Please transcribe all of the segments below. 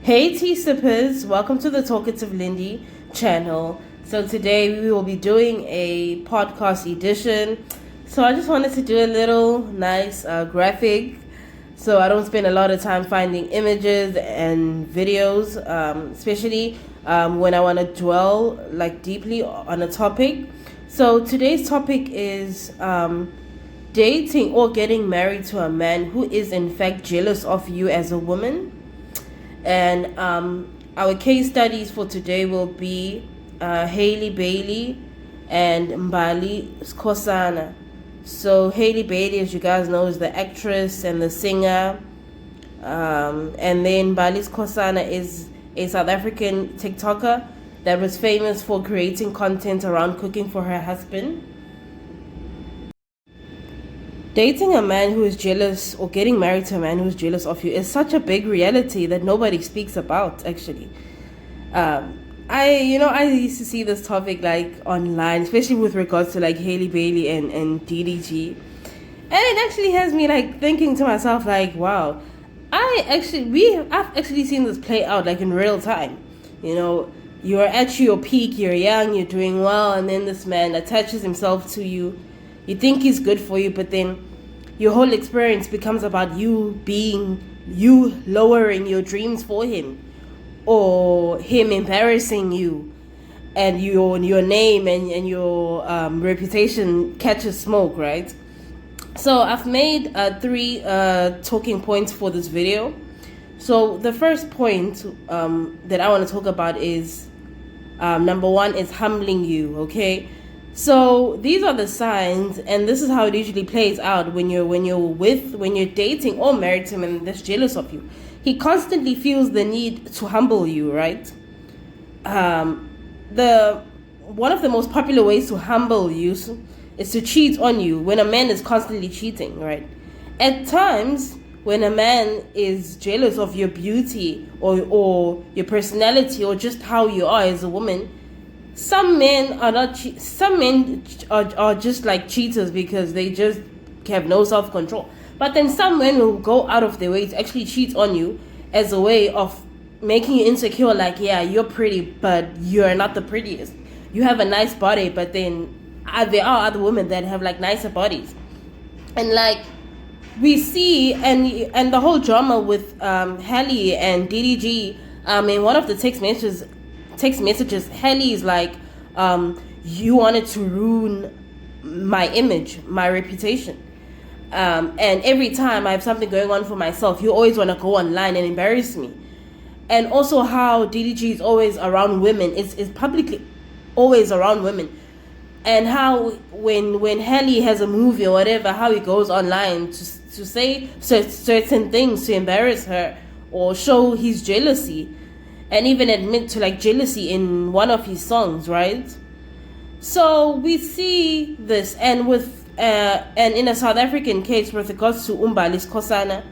Hey tea sippers, welcome to the Talkative Lindy channel. So today we will be doing a podcast edition. So I just wanted to do a little nice graphic so I don't spend a lot of time finding images and videos, especially when I want to dwell deeply on a topic. So today's topic is dating or getting married to a man who is in fact jealous of you as a woman. And our case studies for today will be Halle Bailey and Mbali Skhosana. So Halle Bailey, as you guys know, is the actress and the singer. And then Mbali Skhosana is a South African TikToker that was famous for creating content around cooking for her husband. Dating a man who is jealous or getting married to a man who is jealous of you is such a big reality that nobody speaks about, actually. I used to see this topic online, especially with regards to Halle Bailey and DDG. And it actually has me thinking to myself wow, I've actually seen this play out in real time. You're at your peak, you're young, you're doing well, and then this man attaches himself to you. You think he's good for you, but then your whole experience becomes about you lowering your dreams for him, or him embarrassing you, and your name and your reputation catches smoke, right? So I've made 3 talking points for this video. So the first point that I want to talk about is number 1 is humbling you, okay? So these are the signs, and this is how it usually plays out when you're dating or married to him that's jealous of you. He constantly feels the need to humble you, right? One of the most popular ways to humble you is to cheat on you when a man is constantly cheating, right? At times, when a man is jealous of your beauty or your personality or just how you are as a woman, some men are not. Some men are just cheaters because they just have no self-control. But then some men will go out of their way to actually cheat on you as a way of making you insecure. Yeah, you're pretty, but you're not the prettiest. You have a nice body, but then there are other women that have nicer bodies, and we see and the whole drama with Halle and DDG. In one of the text messages, Halle is you wanted to ruin my image, my reputation, and every time I have something going on for myself, you always want to go online and embarrass me. And also how DDG is always around women, is publicly always around women, and how when Halle has a movie or whatever, how he goes online to say certain things to embarrass her or show his jealousy, and even admit to jealousy in one of his songs, right? So we see this, and in a South African case with regards to Mbali Skhosana,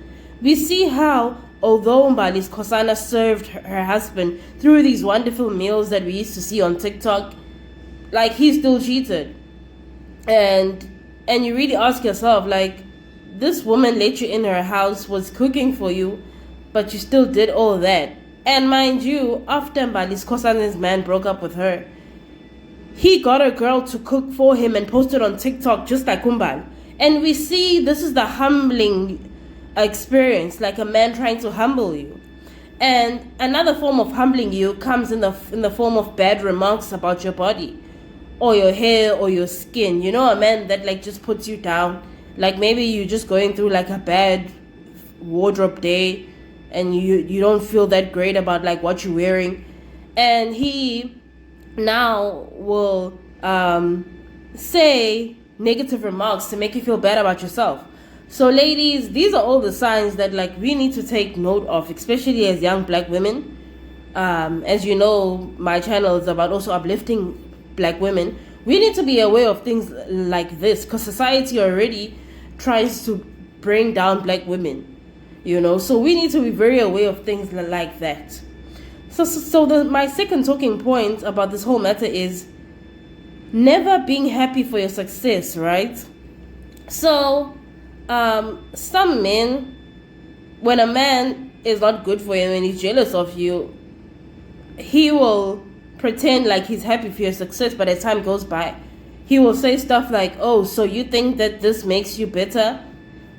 we see how although Mbali Skhosana served her husband through these wonderful meals that we used to see on TikTok, he still cheated. And you really ask yourself, this woman let you in her house, was cooking for you, but you still did all that. And mind you, after Mbali Skhosana's man broke up with her, he got a girl to cook for him and post it on TikTok just like Mbali. And we see this is the humbling experience, a man trying to humble you. And another form of humbling you comes in the form of bad remarks about your body or your hair or your skin. A man that just puts you down. Maybe you're just going through a bad wardrobe day, and you don't feel that great about what you're wearing, and he now will say negative remarks to make you feel bad about yourself. So ladies, these are all the signs that we need to take note of, especially as young black women. As you know, my channel is about also uplifting black women. We need to be aware of things like this because society already tries to bring down black women. So we need to be very aware of things like that. My second talking point about this whole matter is never being happy for your success, right? So some men, when a man is not good for him and he's jealous of you, he will pretend like he's happy for your success, but as time goes by, he will say stuff like, oh, so you think that this makes you better?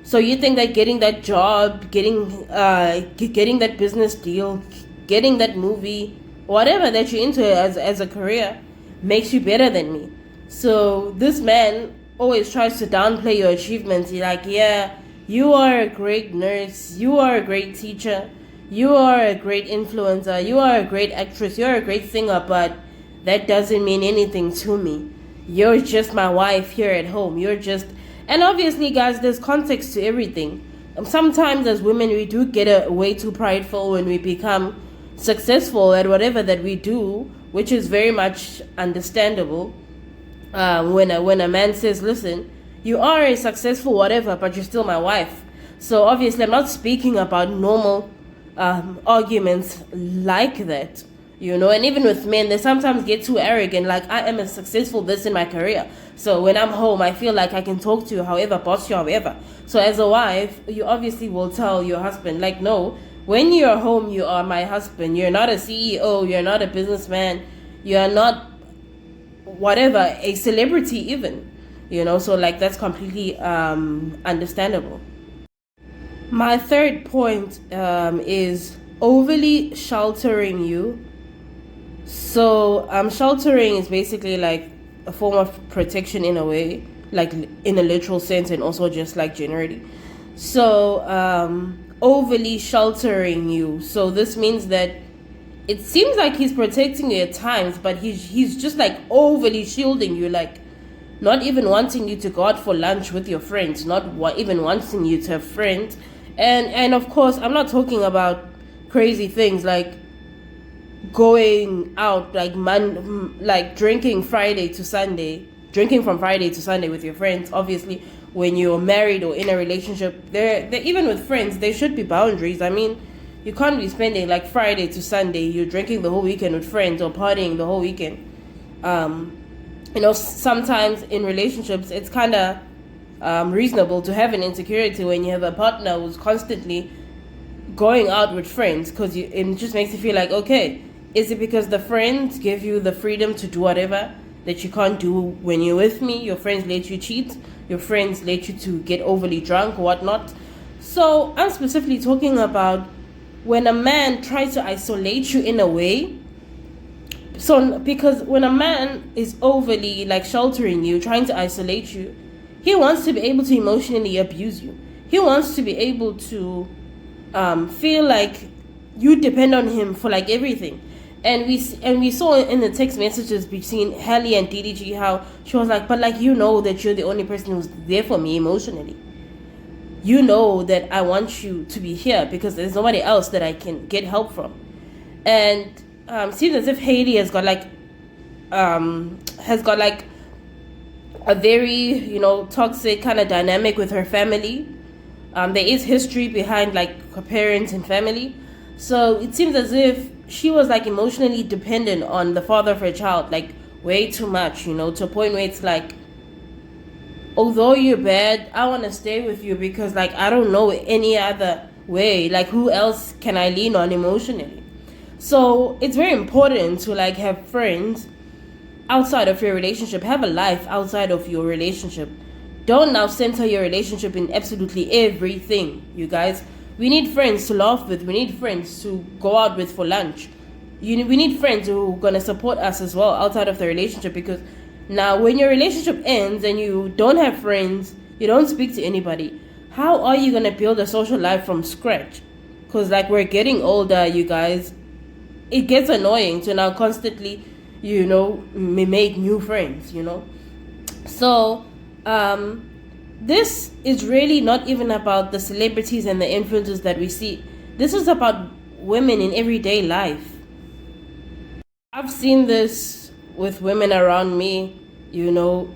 So you think that getting that job, getting that business deal, getting that movie, whatever that you're into as a career, makes you better than me? So this man always tries to downplay your achievements. He's like, yeah, you are a great nurse, you are a great teacher, you are a great influencer, you are a great actress, you're a great singer, but that doesn't mean anything to me. You're just my wife here at home. You're just... And obviously, guys, there's context to everything. Sometimes as women, we do get way too prideful when we become successful at whatever that we do, which is very much understandable. When a man says, listen, you are a successful whatever, but you're still my wife. So obviously, I'm not speaking about normal arguments like that. And even with men, they sometimes get too arrogant, like, I am a successful this in my career, so when I'm home I feel like I can talk to you however, boss you however. So as a wife, you obviously will tell your husband, like, no, when you're home you are my husband. You're not a CEO, you're not a businessman, you're not whatever, a celebrity even. So like, that's completely understandable. My third point is overly sheltering you. So sheltering is basically like a form of protection in a way, like in a literal sense, and also just like generally. So overly sheltering you. So this means that it seems like he's protecting you at times, but he's just like overly shielding you, like not even wanting you to go out for lunch with your friends, not even wanting you to have friends. And of course, I'm not talking about crazy things like going out like drinking from Friday to Sunday with your friends. Obviously, when you're married or in a relationship, there even with friends, there should be boundaries. I mean, you can't be spending like Friday to Sunday, you're drinking the whole weekend with friends or partying the whole weekend. Sometimes in relationships, it's kind of reasonable to have an insecurity when you have a partner who's constantly going out with friends, because it just makes you feel like, okay, is it because the friends give you the freedom to do whatever that you can't do when you're with me? Your friends let you cheat, your friends let you to get overly drunk or whatnot. So I'm specifically talking about when a man tries to isolate you in a way. So because when a man is overly like sheltering you, trying to isolate you, he wants to be able to emotionally abuse you. He wants to be able to feel like you depend on him for like everything. And we saw in the text messages between Halle and DDG how she was like, but like, that you're the only person who's there for me emotionally. That I want you to be here because there's nobody else that I can get help from. And seems as if Halle has got like a very toxic kind of dynamic with her family. There is history behind like her parents and family. So it seems as if she was like emotionally dependent on the father of her child, like way too much, to a point where it's like, although you're bad, I want to stay with you because like I don't know any other way. Like, who else can I lean on emotionally? So it's very important to like have friends outside of your relationship, have a life outside of your relationship. Don't now center your relationship in absolutely everything, you guys. We need friends to laugh with. We need friends to go out with for lunch. We need friends who are going to support us as well outside of the relationship, because now when your relationship ends and you don't have friends, you don't speak to anybody, how are you going to build a social life from scratch? Because like, we're getting older, you guys. It gets annoying to now constantly, make new friends, So, this is really not even about the celebrities and the influencers that we see. This is about women in everyday life. I've seen this with women around me. You're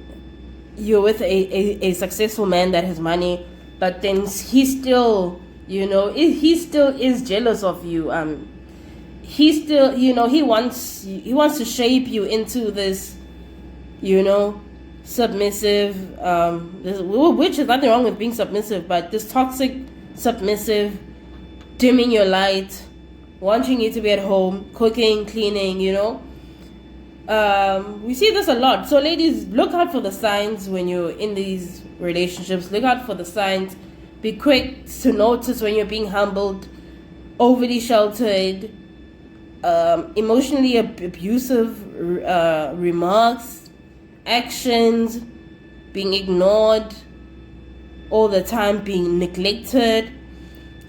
with a successful man that has money, but then he still, he still is jealous of you. He still, he wants to shape you into this, submissive, which is nothing wrong with being submissive, but this toxic, submissive, dimming your light, wanting you to be at home, cooking, cleaning, you know. We see this a lot. So ladies, look out for the signs when you're in these relationships. Look out for the signs. Be quick to notice when you're being humbled, overly sheltered, emotionally abusive remarks, actions, being ignored all the time, being neglected.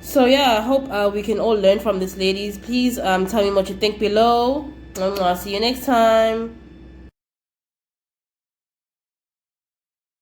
So yeah, I hope we can all learn from this, ladies. Please tell me what you think below. I'll see you next time.